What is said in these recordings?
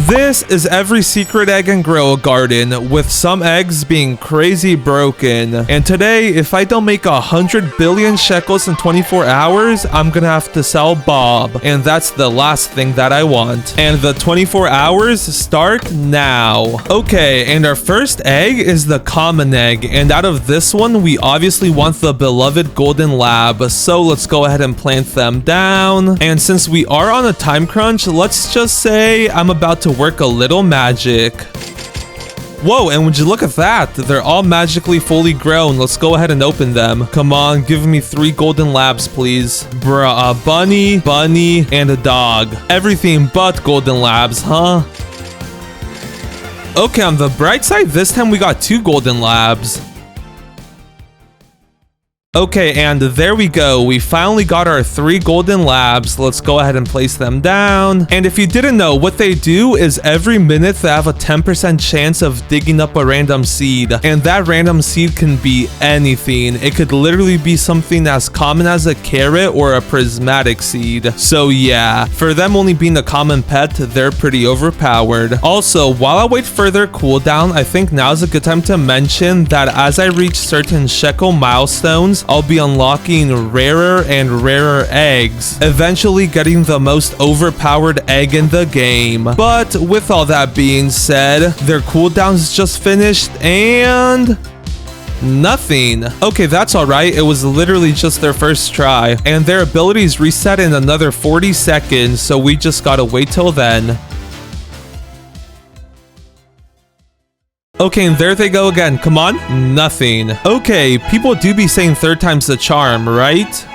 This is every secret egg and grow garden, with some eggs being crazy broken. And today, if I don't make 100 billion shekels in 24 hours, I'm gonna have to sell Bob. And that's the last thing that I want. And the 24 hours start now. Okay, and our first egg is the common egg. And out of this one, we obviously want the beloved golden lab. So let's go ahead and plant them down. And since we are on a time crunch, let's just say I'm about to work a little magic. Whoa, and would you look at that? They're all magically fully grown. Let's go ahead and open them. Come on, give me 3 golden labs, please. Bruh, a bunny, and a dog. Everything but golden labs, huh? Okay, on the bright side, this time we got 2 golden labs. Okay, and there we go. We finally got our 3 golden labs. Let's go ahead and place them down. And if you didn't know, what they do is every minute they have a 10% chance of digging up a random seed. And that random seed can be anything. It could literally be something as common as a carrot or a prismatic seed. So yeah, for them only being a common pet, they're pretty overpowered. Also, while I wait for their cooldown, I think now's a good time to mention that as I reach certain shekel milestones, I'll be unlocking rarer and rarer eggs, eventually getting the most overpowered egg in the game. But with all that being said, their cooldowns just finished and nothing. Okay, that's alright. It was literally just their first try, and their abilities reset in another 40 seconds, so we just gotta wait till then. Okay, and there they go again. Come on. Nothing. Okay, people do be saying 3rd time's the charm, right?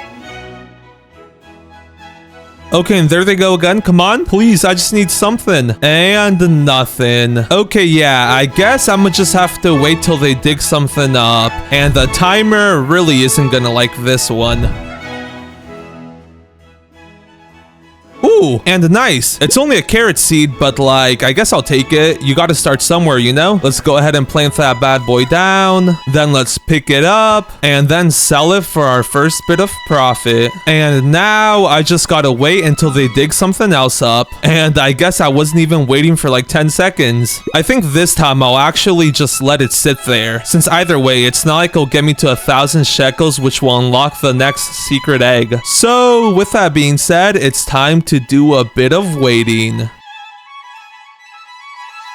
Okay, and there they go again. Come on, please. I just need something. And nothing. Okay, yeah, I guess I'm gonna just have to wait till they dig something up. And the timer really isn't gonna like this one. Ooh, and nice. It's only a carrot seed, but like, I guess I'll take it. You gotta start somewhere, you know? Let's go ahead and plant that bad boy down. Then let's pick it up and then sell it for our first bit of profit. And now I just gotta wait until they dig something else up. And I guess I wasn't even waiting for like 10 seconds. I think this time I'll actually just let it sit there, since either way, it's not like it'll get me to 1,000 shekels, which will unlock the next secret egg. So with that being said, it's time to do a bit of waiting.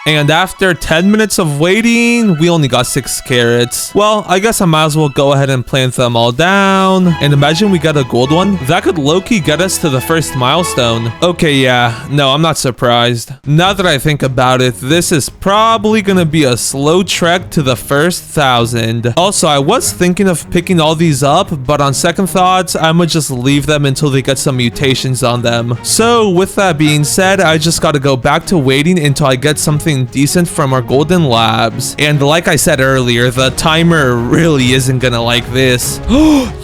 And after 10 minutes of waiting, we only got 6 carrots. Well, I guess I might as well go ahead and plant them all down. And imagine we get a gold one. That could low-key get us to the first milestone. Okay, yeah. No, I'm not surprised. Now that I think about it, this is probably gonna be a slow trek to the first 1,000. Also, I was thinking of picking all these up, but on second thoughts, I'm gonna just leave them until they get some mutations on them. So, with that being said, I just gotta go back to waiting until I get something decent from our golden labs. And like I said earlier, the timer really isn't gonna like this.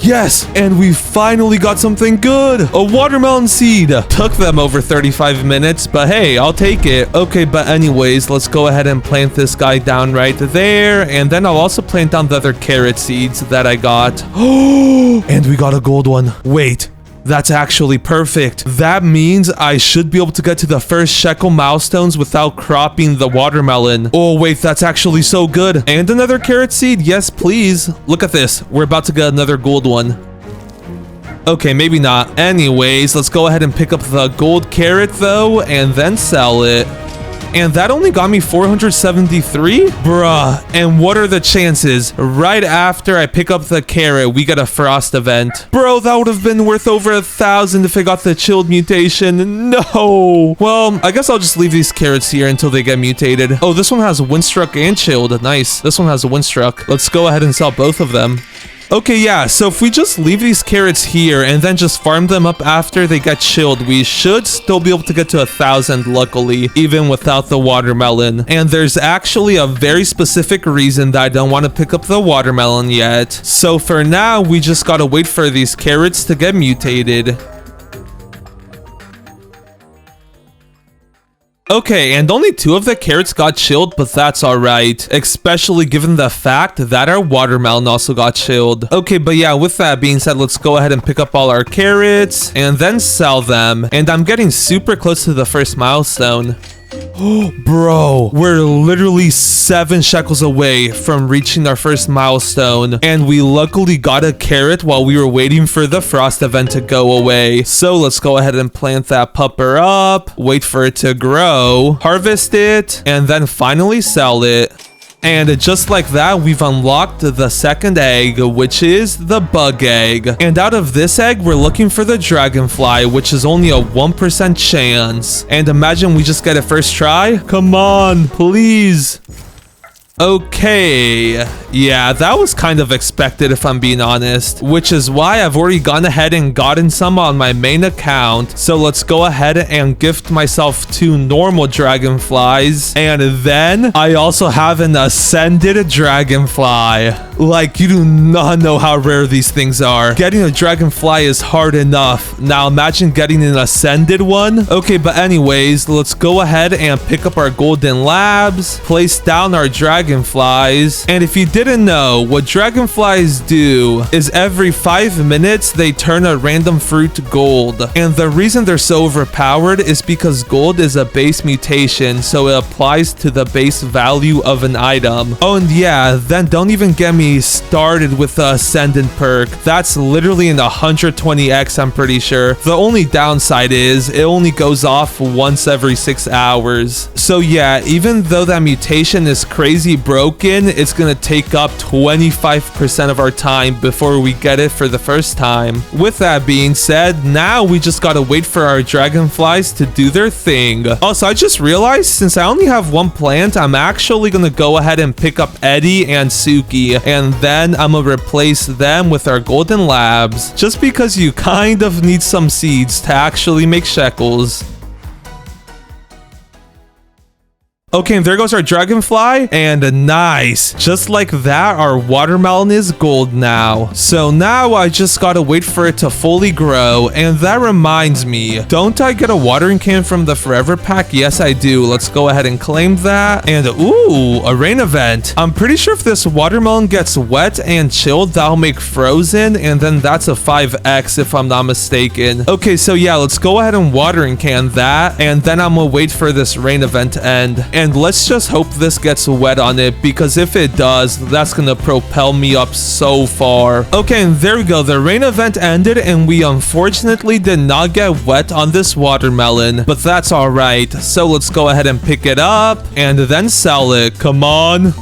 Yes, and we finally got something good. A watermelon seed. Took them over 35 minutes, but hey, I'll take it. Okay, but anyways, let's go ahead and plant this guy down right there, and then I'll also plant down the other carrot seeds that I got. And we got a gold one. Wait, that's actually perfect. That means I should be able to get to the first shekel milestones without cropping the watermelon. Oh wait, that's actually so good. And another carrot seed. Yes, please. Look at this. We're about to get another gold one. Okay, maybe not. Anyways, let's go ahead and pick up the gold carrot though, and then sell it. And that only got me 473? Bruh, and what are the chances? Right after I pick up the carrot, we get a frost event. Bro, that would have been worth over 1,000 if I got the chilled mutation. No. Well, I guess I'll just leave these carrots here until they get mutated. Oh, this one has windstruck and chilled. Nice. This one has a windstruck. Let's go ahead and sell both of them. Okay, yeah, so if we just leave these carrots here and then just farm them up after they get chilled, we should still be able to get to 1,000, luckily, even without the watermelon. And there's actually a very specific reason that I don't want to pick up the watermelon yet. So for now, we just gotta wait for these carrots to get mutated. Okay, and only 2 of the carrots got chilled, but that's alright. Especially given the fact that our watermelon also got chilled. Okay, but yeah, with that being said, let's go ahead and pick up all our carrots and then sell them. And I'm getting super close to the first milestone. Bro, we're literally 7 shekels away from reaching our first milestone, and we luckily got a carrot while we were waiting for the frost event to go away. So let's go ahead and plant that pupper up, wait for it to grow, harvest it, and then finally sell it. And just like that, we've unlocked the second egg, which is the bug egg. And out of this egg, we're looking for the dragonfly, which is only a 1% chance. And imagine we just get it first try. Come on, please. Okay, yeah, that was kind of expected if I'm being honest, which is why I've already gone ahead and gotten some on my main account. So let's go ahead and gift myself 2 normal dragonflies, and then I also have an ascended dragonfly. Like, you do not know how rare these things are. Getting a dragonfly is hard enough. Now imagine getting an ascended one. Okay, but anyways, let's go ahead and pick up our golden labs, place down our dragonflies. And if you didn't know, what dragonflies do is every 5 minutes they turn a random fruit gold. And the reason they're so overpowered is because gold is a base mutation, so it applies to the base value of an item. Oh, and yeah, then don't even get me started with the ascendant perk. That's literally in 120x, I'm pretty sure. The only downside is it only goes off once every 6 hours. So yeah, even though that mutation is crazy broken, it's gonna take up 25% of our time before we get it for the first time. With that being said, now we just gotta wait for our dragonflies to do their thing. Also, I just realized since I only have 1 plant, I'm actually gonna go ahead and pick up Eddie and Suki, and then I'm gonna replace them with our golden labs, just because you kind of need some seeds to actually make shekels. Okay, and there goes our dragonfly, and nice. Just like that, our watermelon is gold now. So now I just gotta wait for it to fully grow, and that reminds me, don't I get a watering can from the forever pack? Yes, I do. Let's go ahead and claim that. And ooh, a rain event. I'm pretty sure if this watermelon gets wet and chilled, that'll make frozen, and then that's a 5x if I'm not mistaken. Okay, so yeah, let's go ahead and watering can that, and then I'm gonna wait for this rain event to end. And let's just hope this gets wet on it, because if it does, that's gonna propel me up so far. Okay, and there we go. The rain event ended, and we unfortunately did not get wet on this watermelon, but that's all right. So let's go ahead and pick it up and then sell it. Come on.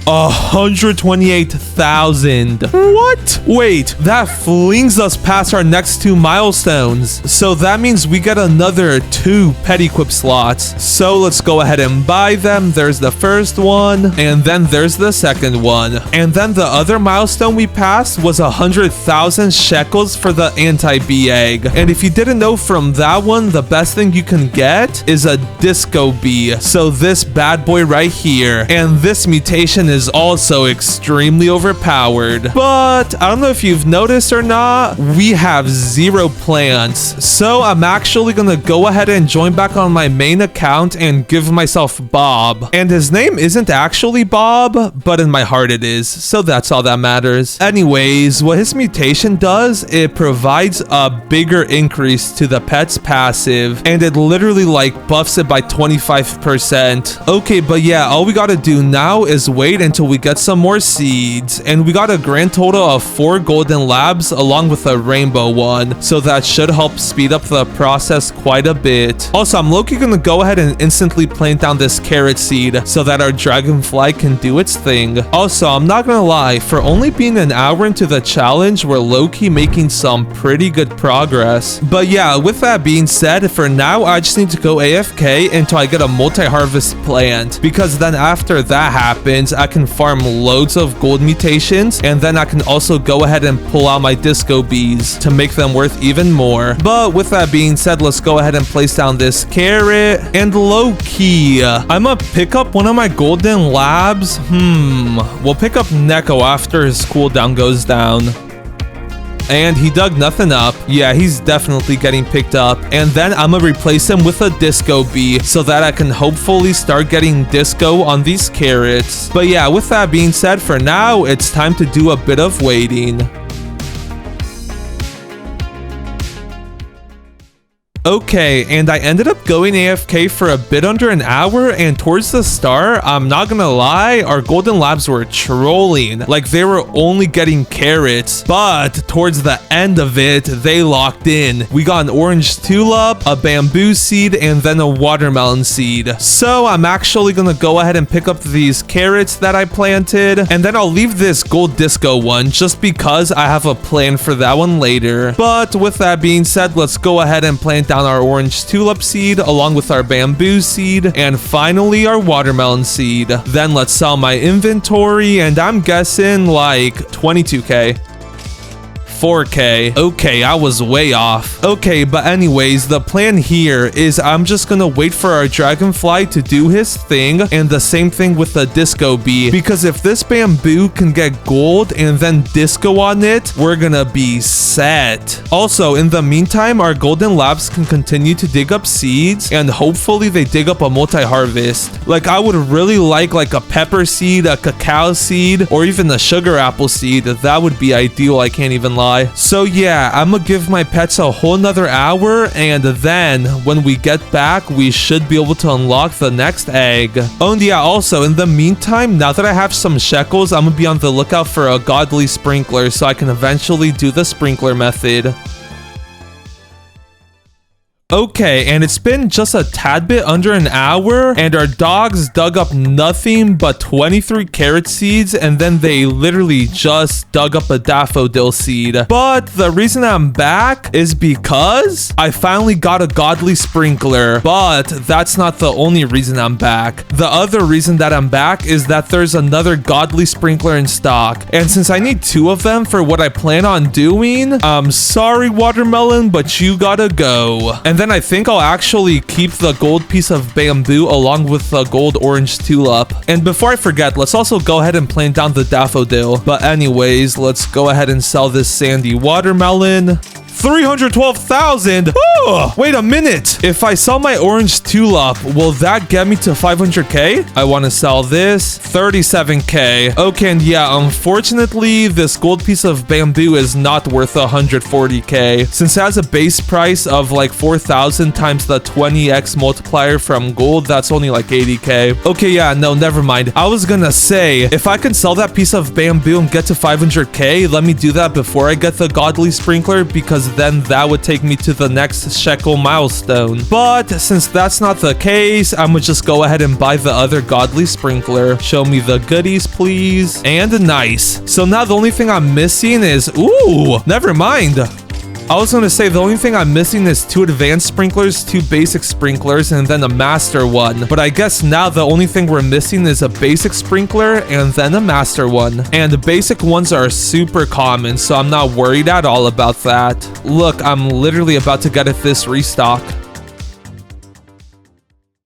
128,000. What? Wait, that flings us past our next 2 milestones. So that means we get another 2 pet equip slots. So let's go ahead and buy them. There's the first one, and then there's the second one. And then the other milestone we passed was 100,000 shekels for the anti-bee egg. And if you didn't know from that one, the best thing you can get is a disco bee. So this bad boy right here. And this mutation is also extremely overpowered. But I don't know if you've noticed or not, we have 0 plants. So I'm actually gonna go ahead and join back on my main account and give myself Bob. And his name isn't actually Bob, but in my heart it is. So that's all that matters. Anyways, what his mutation does, it provides a bigger increase to the pet's passive, and it literally like buffs it by 25%. Okay, but yeah, all we gotta do now is wait until we get some more seeds, and we got a grand total of 4 golden labs along with a rainbow one, so that should help speed up the process quite a bit. Also, I'm low-key gonna go ahead and instantly plant down this carrot seed so that our dragonfly can do its thing. Also, I'm not gonna lie, for only being an hour into the challenge, we're low-key making some pretty good progress. But yeah, with that being said, for now I just need to go AFK until I get a multi-harvest plant, because then after that happens, I can farm loads of gold mutations, and then I can also go ahead and pull out my disco bees to make them worth even more. But with that being said, let's go ahead and place down this carrot, and low-key, I'm gonna pick up one of my golden labs. We'll pick up Neko after his cooldown goes down. And he dug nothing up. Yeah, he's definitely getting picked up. And then I'm gonna replace him with a disco bee so that I can hopefully start getting disco on these carrots. But yeah, with that being said, for now, it's time to do a bit of waiting. Okay, and I ended up going AFK for a bit under an hour, and towards the start, I'm not gonna lie, our golden labs were trolling. Like, they were only getting carrots, but towards the end of it, they locked in. We got an orange tulip, a bamboo seed, and then a watermelon seed. So I'm actually gonna go ahead and pick up these carrots that I planted, and then I'll leave this gold disco one just because I have a plan for that one later. But with that being said, let's go ahead and plant down our orange tulip seed along with our bamboo seed and finally our watermelon seed. Then let's sell my inventory, and I'm guessing like 22k. 4k. Okay, I was way off. Okay, but anyways, the plan here is I'm just gonna wait for our dragonfly to do his thing, and the same thing with the disco bee, because if this bamboo can get gold and then disco on it, we're gonna be set. Also, in the meantime, our golden labs can continue to dig up seeds, and hopefully they dig up a multi-harvest. Like, I would really like a pepper seed, a cacao seed, or even a sugar apple seed. That would be ideal, I can't even lie. So yeah, I'm gonna give my pets a whole nother hour, and then when we get back, we should be able to unlock the next egg. Oh, and yeah, also, in the meantime, now that I have some shekels, I'm gonna be on the lookout for a godly sprinkler so I can eventually do the sprinkler method. Okay, and it's been just a tad bit under an hour, and our dogs dug up nothing but 23 carrot seeds, and then they literally just dug up a daffodil seed. But the reason I'm back is because I finally got a godly sprinkler, but that's not the only reason I'm back. The other reason that I'm back is that there's another godly sprinkler in stock, and since I need 2 of them for what I plan on doing, I'm sorry, watermelon, but you gotta go. And then I think I'll actually keep the gold piece of bamboo along with the gold orange tulip. And before I forget, let's also go ahead and plant down the daffodil. But anyways, let's go ahead and sell this sandy watermelon. 312,000. Oh, wait a minute. If I sell my orange tulip, will that get me to 500k? I want to sell this. 37k. Okay, and yeah, unfortunately, this gold piece of bamboo is not worth 140k. Since it has a base price of like 4,000 times the 20x multiplier from gold, that's only like 80k. Okay, yeah, no, never mind. I was gonna say, if I can sell that piece of bamboo and get to 500k, let me do that before I get the godly sprinkler, because then that would take me to the next shekel milestone. But since that's not the case, I'm gonna just go ahead and buy the other godly sprinkler. Show me the goodies, please. And nice. So now the only thing I'm missing is, ooh, never mind. I was going to say the only thing I'm missing is 2 advanced sprinklers, 2 basic sprinklers, and then a master one. But I guess now the only thing we're missing is a basic sprinkler and then a master one. And the basic ones are super common, so I'm not worried at all about that. Look, I'm literally about to get this restock.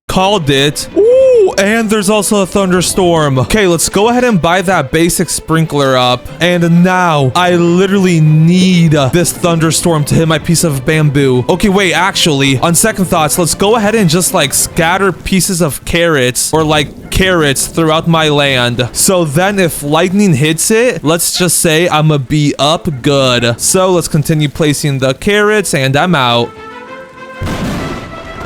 Called it. Ooh, and there's also a thunderstorm. Okay, let's go ahead and buy that basic sprinkler up. And now I literally need this thunderstorm to hit my piece of bamboo. Okay, wait, actually, on second thoughts, let's go ahead and just like scatter pieces of carrots or like carrots throughout my land. So then if lightning hits it, let's just say I'm gonna be up good. So let's continue placing the carrots, and I'm out.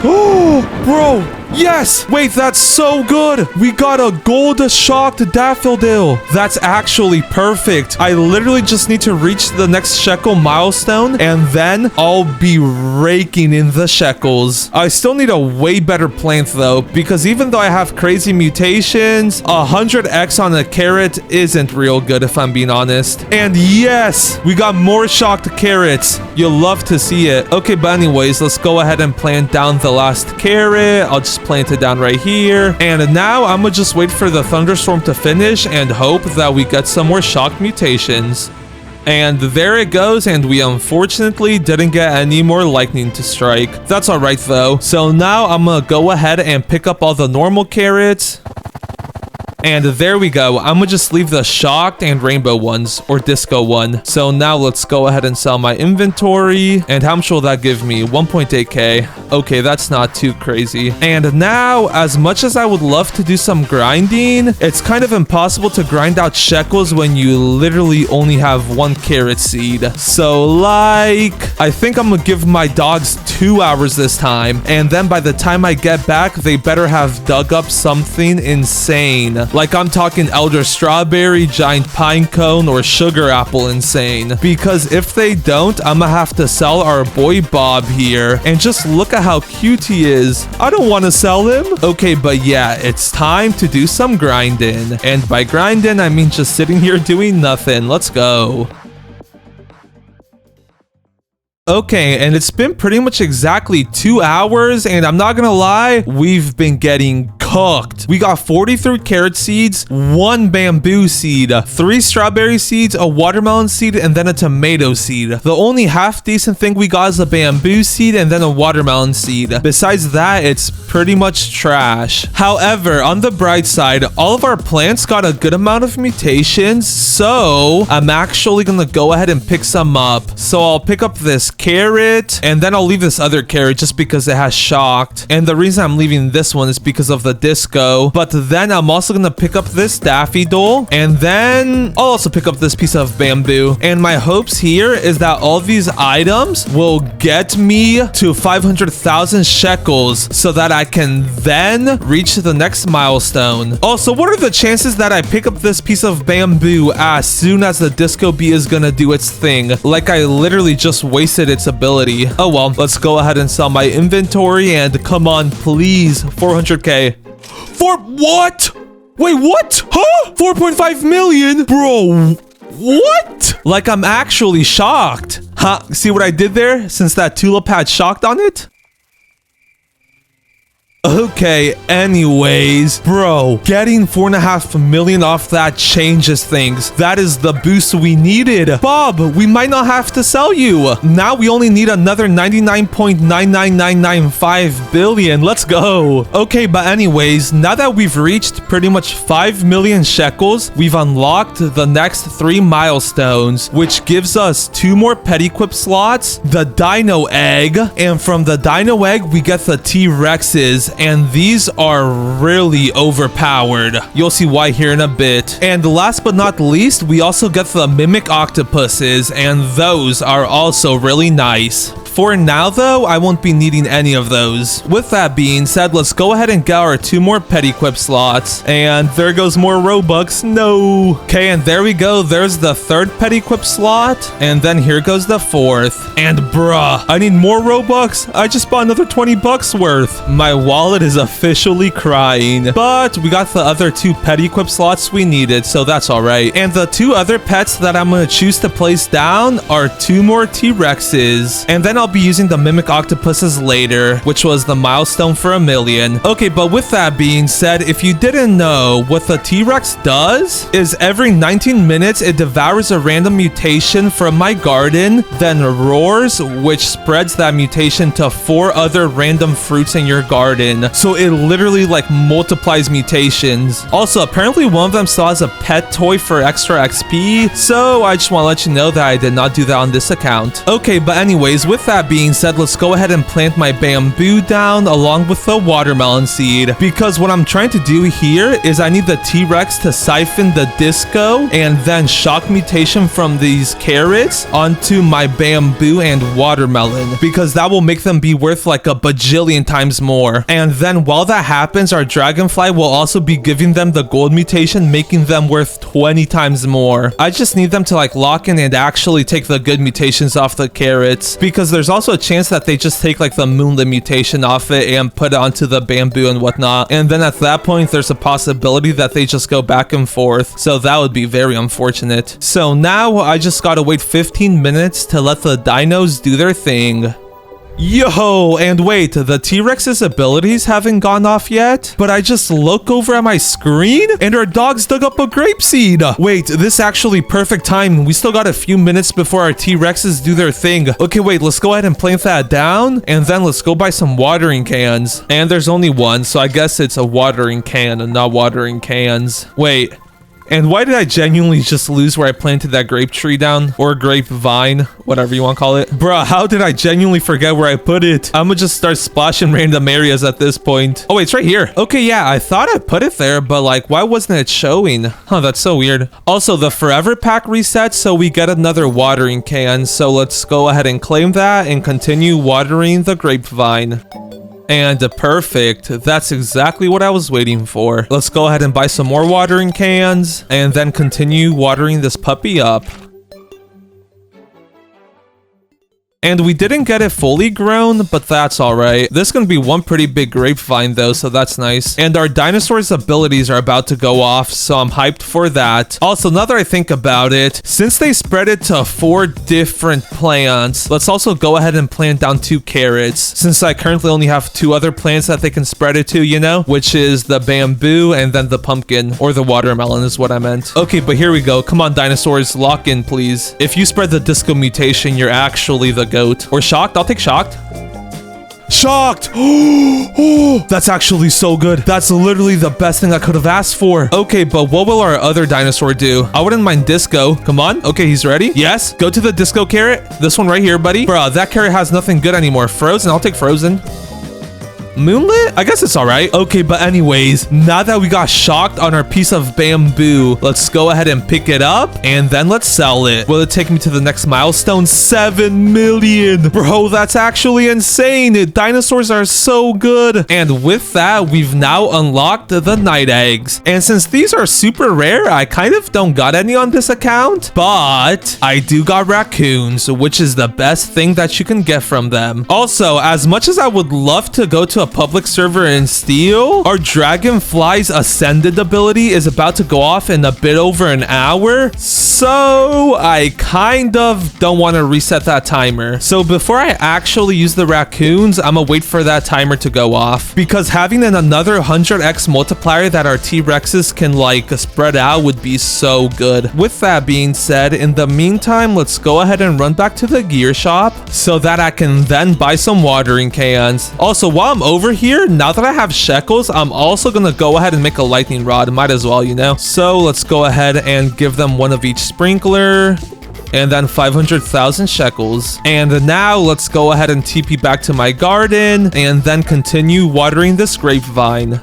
Oh, bro. Yes! Wait, that's so good! We got a gold shocked daffodil! That's actually perfect. I literally just need to reach the next shekel milestone, and then I'll be raking in the shekels. I still need a way better plant though, because even though I have crazy mutations, 100x on a carrot isn't real good if I'm being honest. And yes! We got more shocked carrots. You'll love to see it. Okay, but anyways, let's go ahead and plant down the last carrot. I'll just plant it down right here, and now I'm gonna just wait for the thunderstorm to finish and hope that we get some more shock mutations. And there it goes, and we unfortunately didn't get any more lightning to strike. That's alright though. So now I'm gonna go ahead and pick up all the normal carrots. And there we go. I'm gonna just leave the shocked and rainbow ones, or disco one. So now let's go ahead and sell my inventory. And how much will that give me? 1.8k. Okay, that's not too crazy. And now, as much as I would love to do some grinding, it's kind of impossible to grind out shekels when you literally only have 1 carrot seed. So like, I think I'm gonna give my dogs 2 hours this time. And then by the time I get back, they better have dug up something insane. Like I'm talking elder strawberry, giant pine cone, or sugar apple insane. Because if they don't, I'm gonna have to sell our boy Bob here. And just look at how cute he is. I don't want to sell him. Okay, but yeah, it's time to do some grinding. And by grinding, I mean just sitting here doing nothing. Let's go. Okay, and it's been pretty much exactly 2 hours, and I'm not gonna lie, we've been getting cooked. We got 43 carrot seeds, 1 bamboo seed, 3 strawberry seeds, a watermelon seed, and then a tomato seed. The only half decent thing we got is a bamboo seed and then a watermelon seed. Besides that, it's pretty much trash. However, on the bright side, all of our plants got a good amount of mutations, so I'm actually gonna go ahead and pick some up. So I'll pick up this carrot, and then I'll leave this other carrot just because it has shocked. And the reason I'm leaving this one is because of the disco. But then I'm also gonna pick up this daffodil, and then I'll also pick up this piece of bamboo. And my hopes here is that all these items will get me to 500,000 shekels so that I can then reach the next milestone. Also, what are the chances that I pick up this piece of bamboo as soon as the disco bee is gonna do its thing? Like I literally just wasted its ability. Oh well, let's go ahead and sell my inventory, and come on, please, 400k. For what? Wait, what? Huh? 4.5 million? Bro, what? Like, I'm actually shocked. Huh? See what I did there? Since that tulip had shocked on it? Okay, anyways, bro, getting 4.5 million off that changes things. That is the boost we needed. Bob, we might not have to sell you. Now we only need another 99.99995 billion. Let's go. Okay, but anyways, now that we've reached pretty much 5 million shekels, we've unlocked the next 3 milestones, which gives us 2 more pet equip slots, the dino egg, and from the dino egg, we get the T-Rexes. And these are really overpowered. You'll see why here in a bit. And last but not least, we also get the mimic octopuses, and those are also really nice. For now though, I won't be needing any of those. With that being said, let's go ahead and get our 2 more pet equip slots. And there goes more Robux. No. Okay, and there we go. There's the 3rd pet equip slot. And then here goes the 4th. And bruh, I need more Robux. I just bought another 20 bucks worth. My wallet is officially crying. But we got the other 2 pet equip slots we needed, so that's alright. And the 2 other pets that I'm gonna choose to place down are 2 more T-Rexes. And then I'll be using the mimic octopuses later, which was the milestone for 1 million. Okay, but with that being said, if you didn't know, what the T-Rex does is every 19 minutes it devours a random mutation from my garden, then roars, which spreads that mutation to 4 other random fruits in your garden. So it literally like multiplies mutations. Also, apparently one of them still has a pet toy for extra XP, so I just want to let you know that I did not do that on this account. Okay, but anyways, with that being said, let's go ahead and plant my bamboo down along with the watermelon seed, because what I'm trying to do here is I need the T-Rex to siphon the disco and then shock mutation from these carrots onto my bamboo and watermelon, because that will make them be worth like a bajillion times more. And then while that happens, our dragonfly will also be giving them the gold mutation, making them worth 20 times more. I just need them to like lock in and actually take the good mutations off the carrots, because there's also a chance that they just take like the moonlit mutation off it and put it onto the bamboo and whatnot. And then at that point, there's a possibility that they just go back and forth. So that would be very unfortunate. So now I just gotta wait 15 minutes to let the dinos do their thing. Yo, and wait, the T-Rex's abilities haven't gone off yet, but I just look over at my screen and our dogs dug up a grape seed. Wait, this is actually perfect time. We still got a few minutes before our T-Rexes do their thing. Okay, wait, let's go ahead and plant that down, and then let's go buy some watering cans. And there's only one, so I guess it's a watering can and not watering cans. Wait. And why did I genuinely just lose where I planted that grape tree down? Or grapevine, whatever you want to call it. Bruh, how did I genuinely forget where I put it? I'm gonna just start splashing random areas at this point. Oh, wait, it's right here. Okay, yeah, I thought I put it there, but like, why wasn't it showing? Huh, that's so weird. Also, the forever pack resets, so we get another watering can. So let's go ahead and claim that and continue watering the grapevine. And perfect. That's exactly what I was waiting for. Let's go ahead and buy some more watering cans and then continue watering this puppy up. And we didn't get it fully grown, but that's alright. This is going to be one pretty big grapevine though, so that's nice. And our dinosaur's abilities are about to go off, so I'm hyped for that. Also, now that I think about it, since they spread it to 4 different plants, let's also go ahead and plant down 2 carrots, since I currently only have 2 other plants that they can spread it to, you know? Which is the bamboo and then the pumpkin, or the watermelon is what I meant. Okay, but here we go. Come on, dinosaurs, lock in, please. If you spread the disco mutation, you're actually the goat. Or shocked. I'll take shocked. Shocked. Oh, that's actually so good. That's literally the best thing I could have asked for. Okay, but what will our other dinosaur do? I wouldn't mind disco. Come on. Okay, he's ready. Yes. Go to the disco carrot. This one right here, buddy. Bruh, that carrot has nothing good anymore. Frozen. I'll take frozen. Moonlit? I guess it's alright. Okay, but anyways, now that we got shocked on our piece of bamboo, let's go ahead and pick it up and then let's sell it. Will it take me to the next milestone? 7 million. Bro, that's actually insane. Dinosaurs are so good. And with that, we've now unlocked the night eggs. And since these are super rare, I kind of don't got any on this account, but I do got raccoons, which is the best thing that you can get from them. Also, as much as I would love to go to a public server and steal, our dragonfly's ascended ability is about to go off in a bit over an hour, so I kind of don't want to reset that timer. So before I actually use the raccoons, I'm gonna wait for that timer to go off, because having another 100x multiplier that our T-Rexes can like spread out would be so good. With that being said, in the meantime, let's go ahead and run back to the gear shop so that I can then buy some watering cans. Also, while I'm over here, now that I have shekels, I'm also gonna go ahead and make a lightning rod. Might as well, you know? So let's go ahead and give them one of each sprinkler. And then 500,000 shekels. And now let's go ahead and TP back to my garden and then continue watering this grapevine.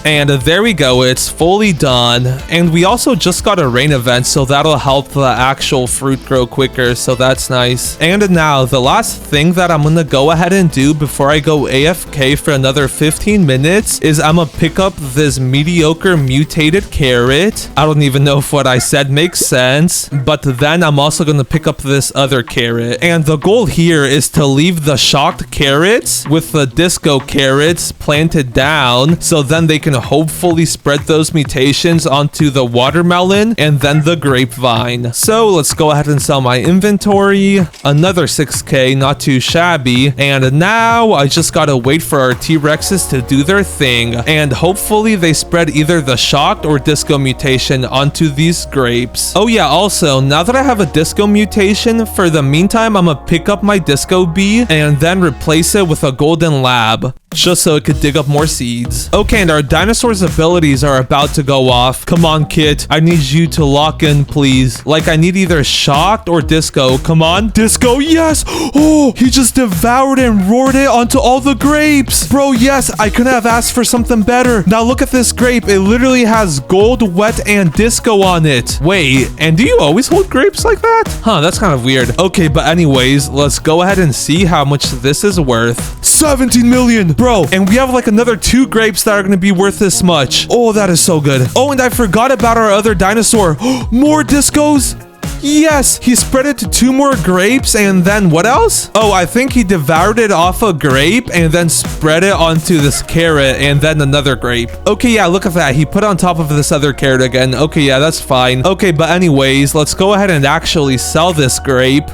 And there we go, it's fully done. And we also just got a rain event, so that'll help the actual fruit grow quicker, so that's nice. And now, the last thing that I'm gonna go ahead and do before I go AFK for another 15 minutes is I'm gonna pick up this mediocre mutated carrot. I don't even know if what I said makes sense, but then I'm also gonna pick up this other carrot. And the goal here is to leave the shocked carrots with the disco carrots planted down, so then they can hopefully spread those mutations onto the watermelon and then the grapevine. So let's go ahead and sell my inventory. Another 6k, not too shabby. And now I just gotta wait for our T-Rexes to do their thing, and hopefully they spread either the shocked or disco mutation onto these grapes. Oh yeah, also, now that I have a disco mutation, for the meantime, I'm gonna pick up my disco bee and then replace it with a golden lab, just so it could dig up more seeds. Okay, and our dinosaur's abilities are about to go off. Come on, Kit. I need you to lock in, please. Like, I need either shocked or disco. Come on. Disco, yes! Oh, he just devoured and roared it onto all the grapes. Bro, yes, I couldn't have asked for something better. Now look at this grape. It literally has gold, wet, and disco on it. Wait, and do you always hold grapes like that? Huh, that's kind of weird. Okay, but anyways, let's go ahead and see how much this is worth. 17 million! Bro, and we have like another 2 grapes that are going to be worth this much. Oh, that is so good. Oh, and I forgot about our other dinosaur. More discos? Yes, he spread it to 2 more grapes, and then what else? Oh, I think he devoured it off a grape and then spread it onto this carrot and then another grape. Okay, yeah, look at that. He put on top of this other carrot again. Okay, yeah, that's fine. Okay, but anyways, let's go ahead and actually sell this grape.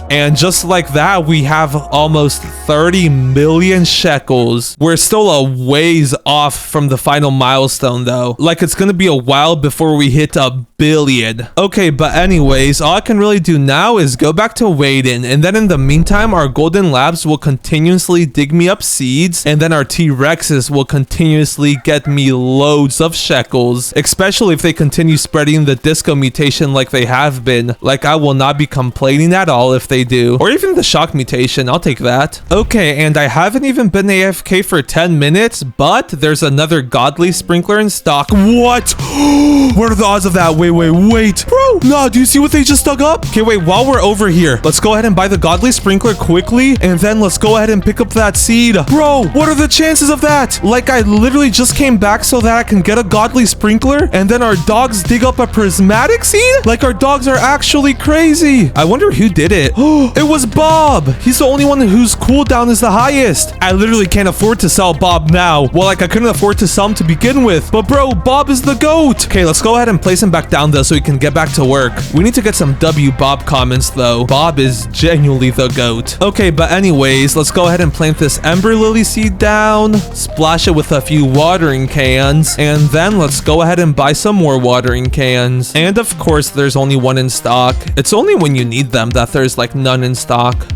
And just like that, we have almost 30 million shekels. We're still a ways off from the final milestone though. Like it's gonna be a while before we hit a billion. Okay, but anyways, all I can really do now is go back to waiting, and then in the meantime, our golden labs will continuously dig me up seeds, and then our T-Rexes will continuously get me loads of shekels, especially if they continue spreading the disco mutation like they have been. Like, I will not be complaining at all if they do. Or even the shock mutation, I'll take that. Okay, and I haven't even been AFK for 10 minutes, but there's another godly sprinkler in stock. What? What are the odds of that? Wait. Bro, no, do you see what they just dug up? Okay, wait, while we're over here, let's go ahead and buy the godly sprinkler quickly, and then let's go ahead and pick up that seed. Bro, what are the chances of that? Like, I literally just came back so that I can get a godly sprinkler, and then our dogs dig up a prismatic seed? Like, our dogs are actually crazy. I wonder who did it. It was Bob. He's the only one whose cooldown is the highest. I literally can't afford to sell Bob now. Well, like, I couldn't afford to sell him to begin with, but bro, Bob is the GOAT. Okay, let's go ahead and place him back down though so we can get back to work. We need to get some W Bob comments though. Bob is genuinely the GOAT. Okay, but anyways, let's go ahead and plant this Ember Lily seed down, splash it with a few watering cans, and then let's go ahead and buy some more watering cans. And of course, there's only one in stock. It's only when you need them that there's like none in stock.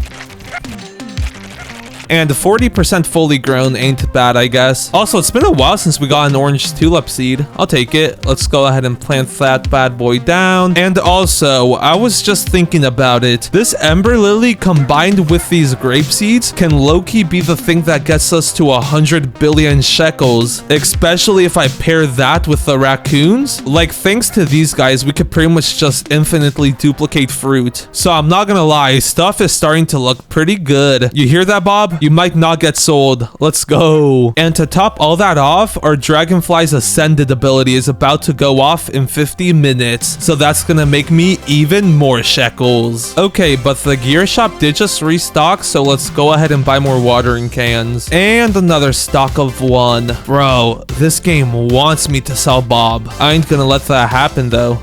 And 40% fully grown ain't bad, I guess. Also, it's been a while since we got an orange tulip seed. I'll take it. Let's go ahead and plant that bad boy down. And also, I was just thinking about it. This Ember Lily combined with these grape seeds can low-key be the thing that gets us to 100 billion shekels. Especially if I pair that with the raccoons. Like, thanks to these guys, we could pretty much just infinitely duplicate fruit. So I'm not gonna lie, stuff is starting to look pretty good. You hear that, Bob? You might not get sold. Let's go. And to top all that off, our Dragonfly's Ascended ability is about to go off in 50 minutes. So that's gonna make me even more shekels. Okay, but the gear shop did just restock, so let's go ahead and buy more watering cans. And another stock of one. Bro, this game wants me to sell Bob. I ain't gonna let that happen though.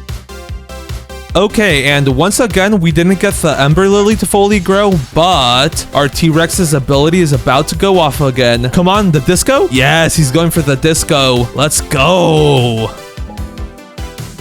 Okay, and once again, we didn't get the Ember Lily to fully grow, but our T-Rex's ability is about to go off again. Come on, the disco? Yes, he's going for the disco. Let's go.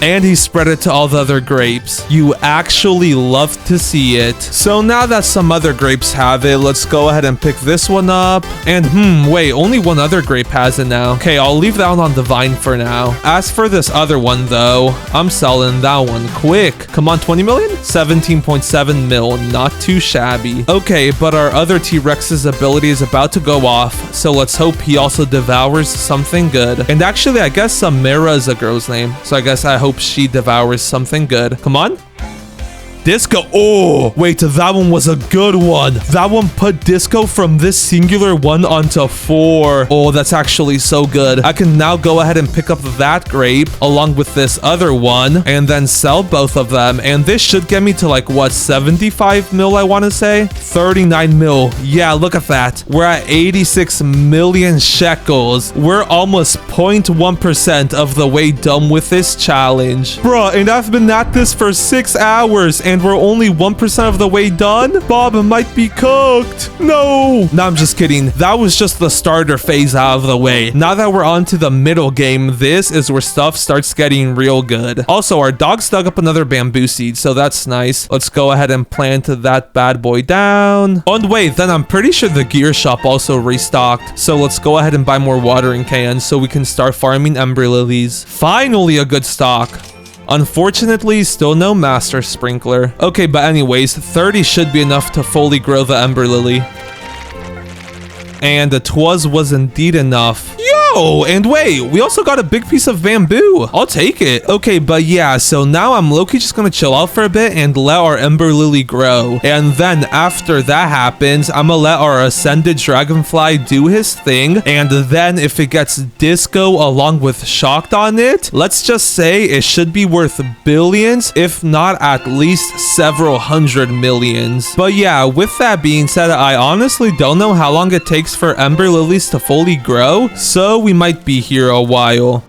And he spread it to all the other grapes. You actually love to see it. So now that some other grapes have it, let's go ahead and pick this one up. And wait, only one other grape has it now. Okay, I'll leave that one on the vine for now. As for this other one though, I'm selling that one quick. Come on, 20 million? 17.7 mil, not too shabby. Okay, but our other T-Rex's ability is about to go off, so let's hope he also devours something good. And actually, I guess Samira is a girl's name, so I hope she devours something good. Come on. Disco. Oh, wait, that one was a good one. That one put disco from this singular one onto 4. Oh, that's actually so good. I can now go ahead and pick up that grape along with this other one and then sell both of them. And this should get me to like, what, 75 mil, I want to say? 39 mil. Yeah, look at that. We're at 86 million shekels. We're almost 0.1% of the way done with this challenge. Bruh, and I've been at this for 6 hours and we're only 1% of the way done? Bob might be cooked. No, I'm just kidding. That was just the starter phase out of the way. Now that we're on to the middle game, this is where stuff starts getting real good. Also, our dogs dug up another bamboo seed, so that's nice. Let's go ahead and plant that bad boy down. Oh, and wait, then I'm pretty sure the gear shop also restocked. So let's go ahead and buy more watering cans so we can start farming Ember Lilies. Finally, a good stock. Unfortunately, still no master sprinkler. Okay, but anyways, 30 should be enough to fully grow the Ember Lily. And the 'twas was indeed enough. Yo, and wait, we also got a big piece of bamboo. I'll take it. Okay, but yeah, so now I'm low-key just gonna chill out for a bit and let our Ember Lily grow. And then after that happens, I'm gonna let our Ascended Dragonfly do his thing. And then if it gets disco along with shocked on it, let's just say it should be worth billions, if not at least several hundred millions. But yeah, with that being said, I honestly don't know how long it takes for Ember Lilies to fully grow, so we might be here a while.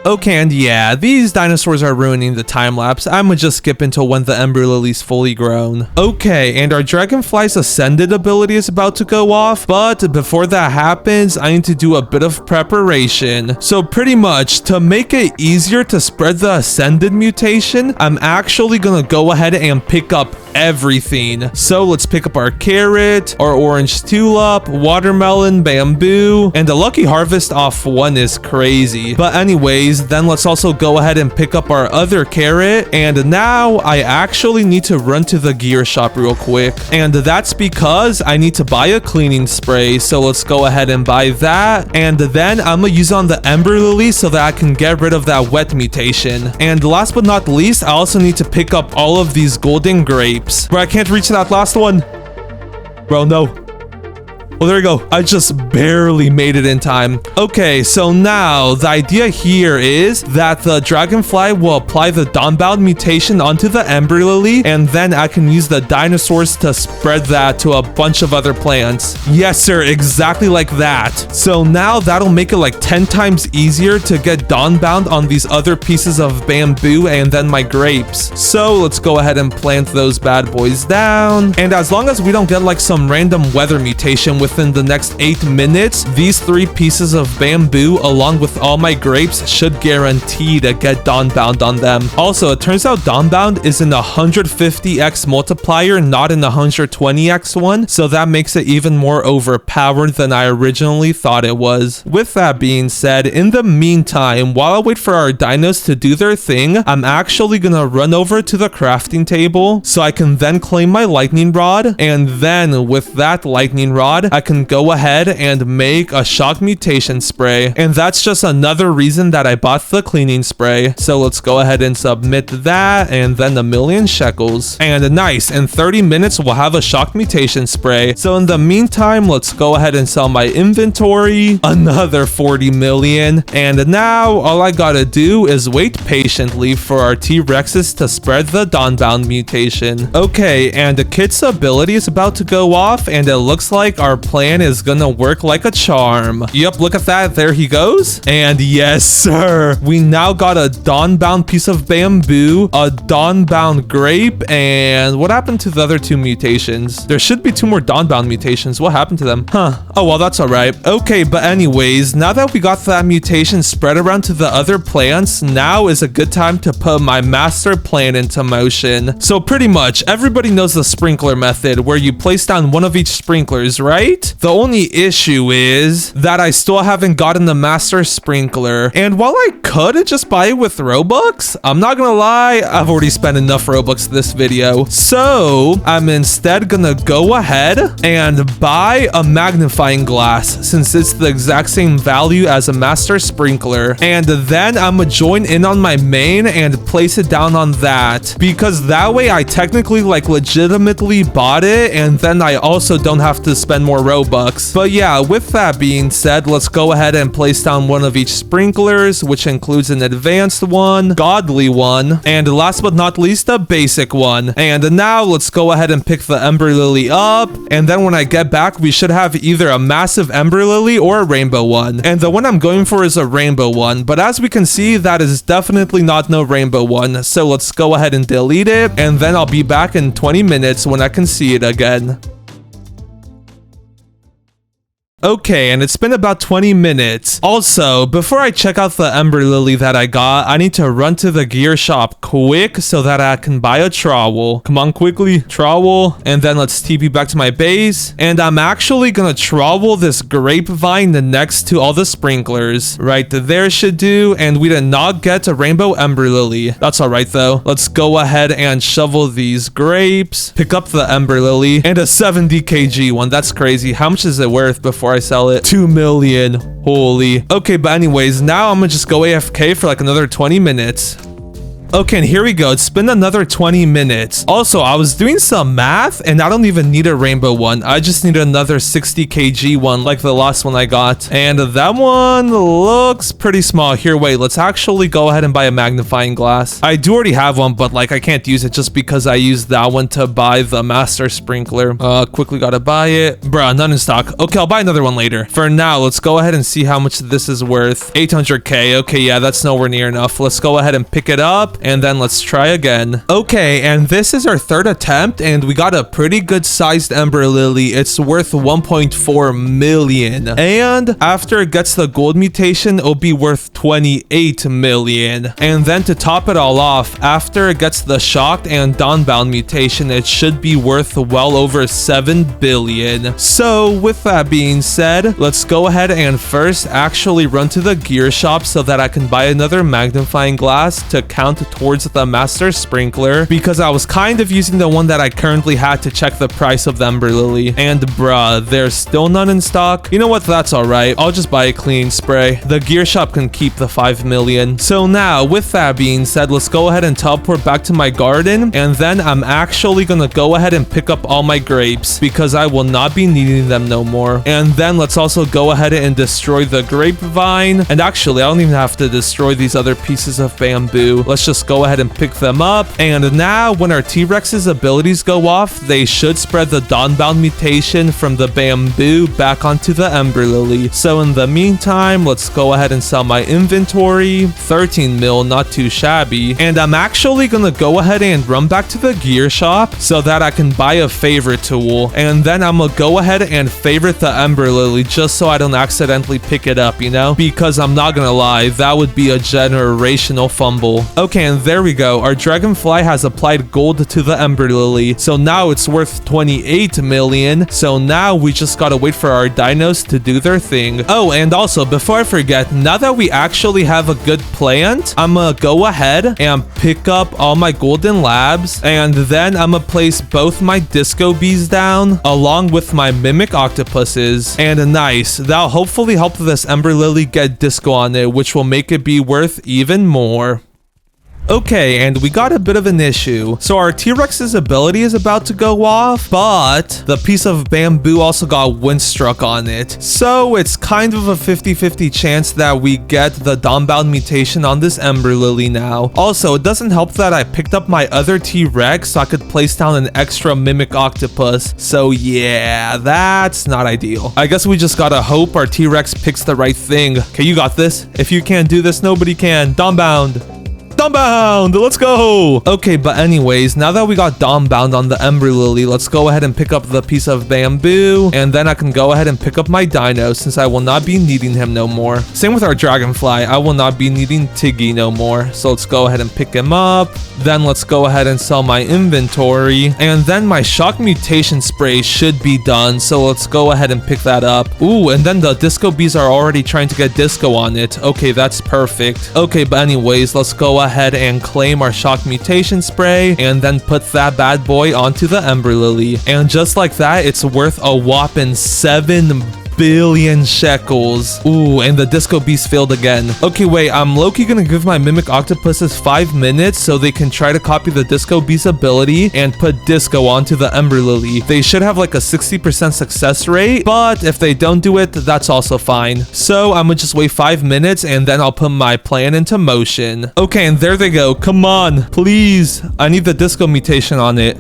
Okay, and yeah, these dinosaurs are ruining the time lapse. I'm gonna just skip until when the Ember Lily's fully grown. Okay, and our Dragonfly's Ascended ability is about to go off, but before that happens, I need to do a bit of preparation. So pretty much, to make it easier to spread the Ascended mutation, I'm actually gonna go ahead and pick up everything. So let's pick up our carrot, our orange tulip, watermelon, bamboo, and a lucky harvest off one is crazy. But anyways, then let's also go ahead and pick up our other carrot. And now I actually need to run to the gear shop real quick. And that's because I need to buy a cleaning spray. So let's go ahead and buy that. And then I'm gonna use on the Ember Lily so that I can get rid of that wet mutation. And last but not least, I also need to pick up all of these golden grapes. Bro, I can't reach that last one. Bro, no. Well, there you go. I just barely made it in time. Okay, so now the idea here is that the Dragonfly will apply the dawnbound mutation onto the Ember Lily, and then I can use the dinosaurs to spread that to a bunch of other plants. Yes, sir, exactly like that. So now that'll make it like 10 times easier to get dawnbound on these other pieces of bamboo and then my grapes. So let's go ahead and plant those bad boys down. And as long as we don't get like some random weather mutation within the next 8 minutes, these 3 pieces of bamboo along with all my grapes should guarantee to get dawnbound on them. Also, it turns out dawnbound is in a 150x multiplier, not in the 120x one, so that makes it even more overpowered than I originally thought it was. With that being said, in the meantime, while I wait for our dinos to do their thing, I'm actually gonna run over to the crafting table so I can then claim my lightning rod, and then with that lightning rod, I can go ahead and make a shock mutation spray. And that's just another reason that I bought the cleaning spray. So let's go ahead and submit that, and then 1,000,000 shekels. And nice, in 30 minutes we'll have a shock mutation spray. So in the meantime, let's go ahead and sell my inventory, another 40 million. And now all I gotta do is wait patiently for our T-Rexes to spread the dawnbound mutation. Okay, and the kit's ability is about to go off, and it looks like our plan is gonna work like a charm. Yep, look at that. There he goes. And yes, sir. We now got a dawnbound piece of bamboo, a dawnbound grape, and what happened to the other 2 mutations? There should be 2 more dawnbound mutations. What happened to them? Huh. Oh, well, that's all right. Okay, but anyways, now that we got that mutation spread around to the other plants, now is a good time to put my master plan into motion. So pretty much, everybody knows the sprinkler method, where you place down one of each sprinklers, right? The only issue is that I still haven't gotten the master sprinkler. And while I could just buy it with Robux, I'm not gonna lie, I've already spent enough Robux this video. So I'm instead gonna go ahead and buy a magnifying glass, since it's the exact same value as a master sprinkler. And then I'm gonna join in on my main and place it down on that, because that way I technically like legitimately bought it, and then I also don't have to spend more Robux. But yeah, with that being said, let's go ahead and place down one of each sprinklers, which includes an advanced one, godly one, and last but not least, a basic one. And now let's go ahead and pick the Ember Lily up, and then when I get back, we should have either a massive Ember Lily or a rainbow one. And the one I'm going for is a rainbow one, but as we can see, that is definitely not no rainbow one. So let's go ahead and delete it, and then I'll be back in 20 minutes when I can see it again. Okay, and it's been about 20 minutes. Also, before I check out the Ember Lily that I got, I need to run to the gear shop quick so that I can buy a trowel. Come on, quickly, trowel. And then let's TP back to my base. And I'm actually gonna trowel this grapevine next to all the sprinklers. Right there should do. And we did not get a rainbow Ember Lily. That's all right, though. Let's go ahead and shovel these grapes. Pick up the Ember Lily. And a 70 kg one. That's crazy. How much is it worth before I sell it? 2 million. Holy. Okay, but anyways, now I'm gonna just go AFK for like another 20 minutes. Okay, and here we go. It's been another 20 minutes. Also, I was doing some math, and I don't even need a rainbow one. I just need another 60 kg one, like the last one I got. And that one looks pretty small. Here, wait, let's actually go ahead and buy a magnifying glass. I do already have one, but like I can't use it just because I used that one to buy the master sprinkler. Quickly gotta buy it. Bruh, none in stock. Okay, I'll buy another one later. For now, let's go ahead and see how much this is worth. 800k. Okay, yeah, that's nowhere near enough. Let's go ahead and pick it up, and then let's try again. Okay, and this is our third attempt, and we got a pretty good sized ember lily. It's worth 1.4 million. And after it gets the gold mutation, it'll be worth 28 million. And then to top it all off, after it gets the shocked and dawnbound mutation, it should be worth well over 7 billion. So with that being said, let's go ahead and first actually run to the gear shop so that I can buy another magnifying glass to count towards the master sprinkler, because I was kind of using the one that I currently had to check the price of the ember lily. And bruh, there's still none in stock. You know what, that's alright. I'll just buy a cleaning spray. The gear shop can keep the 5 million. So now with that being said, let's go ahead and teleport back to my garden, and then I'm actually gonna go ahead and pick up all my grapes because I will not be needing them no more. And then let's also go ahead and destroy the grapevine. And actually, I don't even have to destroy these other pieces of bamboo. Let's just go ahead and pick them up. And now when our T-Rex's abilities go off, they should spread the dawnbound mutation from the bamboo back onto the ember lily. So in the meantime, let's go ahead and sell my inventory. 13 mil, not too shabby. And I'm actually gonna go ahead and run back to the gear shop so that I can buy a favorite tool. And then I'm gonna go ahead and favorite the ember lily just so I don't accidentally pick it up, you know? Because I'm not gonna lie, that would be a generational fumble. Okay, and there we go. Our dragonfly has applied gold to the ember lily. So now it's worth 28 million. So now we just gotta wait for our dinos to do their thing. Oh, and also before I forget, now that we actually have a good plant, I'm gonna go ahead and pick up all my golden labs, and then I'm gonna place both my disco bees down along with my mimic octopuses. And nice, that'll hopefully help this ember lily get disco on it, which will make it be worth even more. Okay, and we got a bit of an issue. So our T-Rex's ability is about to go off, but the piece of bamboo also got wind struck on it. So it's kind of a 50-50 chance that we get the dawnbound mutation on this ember lily now. Also, it doesn't help that I picked up my other T-Rex so I could place down an extra mimic octopus. So yeah, that's not ideal. I guess we just gotta hope our T-Rex picks the right thing. Okay, you got this. If you can't do this, nobody can. Dawnbound. Dawnbound, let's go. Okay, but anyways, now that we got dawnbound on the ember lily, let's go ahead and pick up the piece of bamboo, and then I can go ahead and pick up my dino since I will not be needing him no more. Same with our dragonfly. I will not be needing Tiggy no more, so let's go ahead and pick him up. Then let's go ahead and sell my inventory, and then my shock mutation spray should be done, so let's go ahead and pick that up. Ooh, and then the disco bees are already trying to get disco on it. Okay, that's perfect. Okay, but anyways, let's go ahead and claim our shock mutation spray, and then put that bad boy onto the ember lily. And just like that, it's worth a whopping 7 billion shekels. Ooh, and the disco beast failed again. Okay, wait, I'm low-key gonna give my mimic octopuses 5 minutes so they can try to copy the disco beast ability and put disco onto the ember lily. They should have like a 60% success rate, but if they don't do it, that's also fine. So I'm gonna just wait 5 minutes, and then I'll put my plan into motion. Okay, and there they go. Come on, please. I need the disco mutation on it.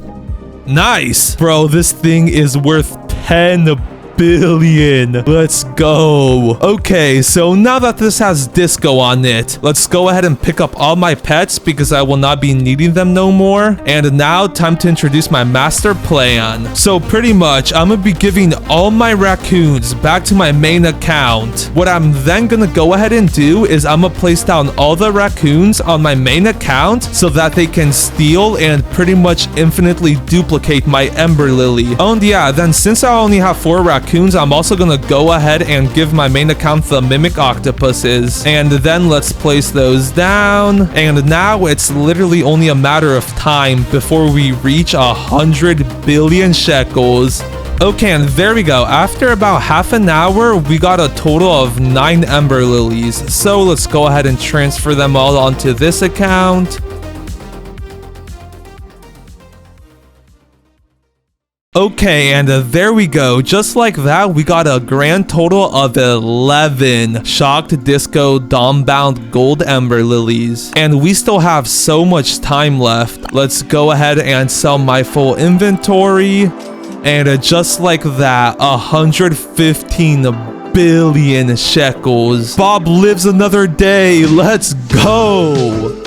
Nice. Bro, this thing is worth 10 billion. Let's go. Okay, so now that this has disco on it, let's go ahead and pick up all my pets because I will not be needing them no more. And now time to introduce my master plan. So pretty much I'm gonna be giving all my raccoons back to my main account. What I'm then gonna go ahead and do is I'm gonna place down all the raccoons on my main account so that they can steal and pretty much infinitely duplicate my ember lily. Oh, and yeah, then since I only have 4 raccoons, I'm also gonna go ahead and give my main account the mimic octopuses, and then let's place those down. And now it's literally only a matter of time before we reach 100 billion shekels. Okay, and there we go. After about half an hour, we got a total of 9 ember lilies. So let's go ahead and transfer them all onto this account. Okay, and there we go. Just like that, we got a grand total of 11 shocked disco dawnbound gold ember lilies. And we still have so much time left. Let's go ahead and sell my full inventory. And just like that, 115 billion shekels. Bob lives another day. Let's go.